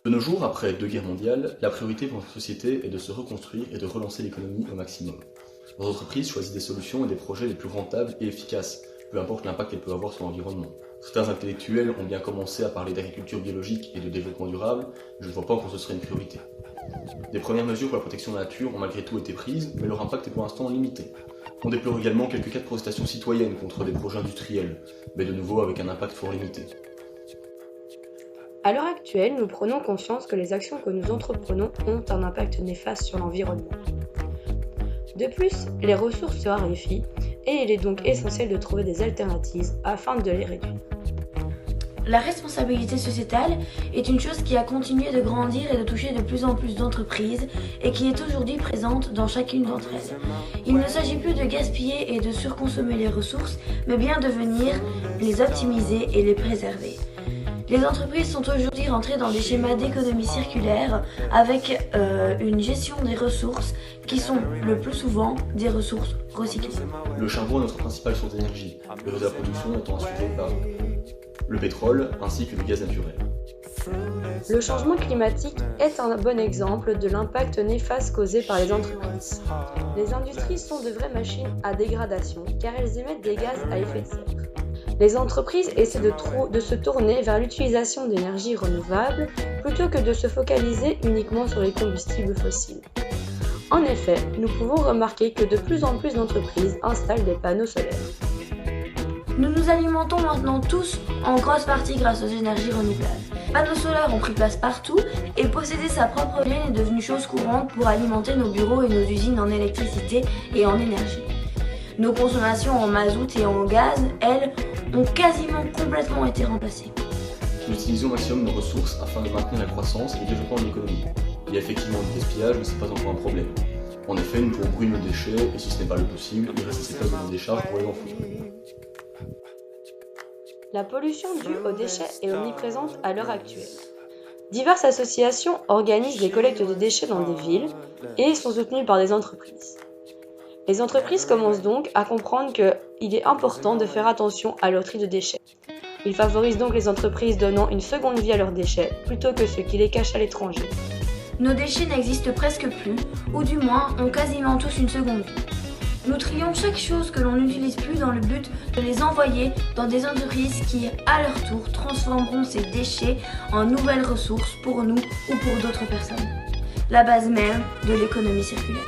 De nos jours, après 2 guerres mondiales, la priorité pour notre société est de se reconstruire et de relancer l'économie au maximum. Nos entreprises choisissent des solutions et des projets les plus rentables et efficaces, peu importe l'impact qu'elles peuvent avoir sur l'environnement. Certains intellectuels ont bien commencé à parler d'agriculture biologique et de développement durable, mais je ne vois pas encore ce serait une priorité. Des premières mesures pour la protection de la nature ont malgré tout été prises, mais leur impact est pour l'instant limité. On déplore également quelques cas de protestation citoyenne contre des projets industriels, mais de nouveau avec un impact fort limité. À l'heure actuelle, nous prenons conscience que les actions que nous entreprenons ont un impact néfaste sur l'environnement. De plus, les ressources se raréfient et il est donc essentiel de trouver des alternatives afin de les réduire. La responsabilité sociétale est une chose qui a continué de grandir et de toucher de plus en plus d'entreprises et qui est aujourd'hui présente dans chacune d'entre elles. Il ne s'agit plus de gaspiller et de surconsommer les ressources, mais bien de venir les optimiser et les préserver. Les entreprises sont aujourd'hui rentrées dans des schémas d'économie circulaire avec une gestion des ressources qui sont le plus souvent des ressources recyclées. Le charbon est notre principale source d'énergie, le réseau de la production étant assuré par le pétrole ainsi que le gaz naturel. Le changement climatique est un bon exemple de l'impact néfaste causé par les entreprises. Les industries sont de vraies machines à dégradation car elles émettent des gaz à effet de serre. Les entreprises essaient de se tourner vers l'utilisation d'énergies renouvelables plutôt que de se focaliser uniquement sur les combustibles fossiles. En effet, nous pouvons remarquer que de plus en plus d'entreprises installent des panneaux solaires. Nous nous alimentons maintenant tous en grosse partie grâce aux énergies renouvelables. Les panneaux solaires ont pris place partout et posséder sa propre éolienne est devenue chose courante pour alimenter nos bureaux et nos usines en électricité et en énergie. Nos consommations en mazout et en gaz, elles, ont quasiment complètement été remplacées. Nous utilisons au maximum nos ressources afin de maintenir la croissance et le développement de l'économie. Il y a effectivement du gaspillage, mais ce n'est pas encore un problème. En effet, nous pouvons brûler nos déchets et si ce n'est pas le possible, il reste assez place dans nos décharges pour les enfouir. La pollution due aux déchets est omniprésente à l'heure actuelle. Diverses associations organisent des collectes de déchets dans des villes et sont soutenues par des entreprises. Les entreprises commencent donc à comprendre qu'il est important de faire attention à leur tri de déchets. Ils favorisent donc les entreprises donnant une seconde vie à leurs déchets plutôt que ceux qui les cachent à l'étranger. Nos déchets n'existent presque plus, ou du moins ont quasiment tous une seconde vie. Nous trions chaque chose que l'on n'utilise plus dans le but de les envoyer dans des entreprises qui, à leur tour, transformeront ces déchets en nouvelles ressources pour nous ou pour d'autres personnes. La base même de l'économie circulaire.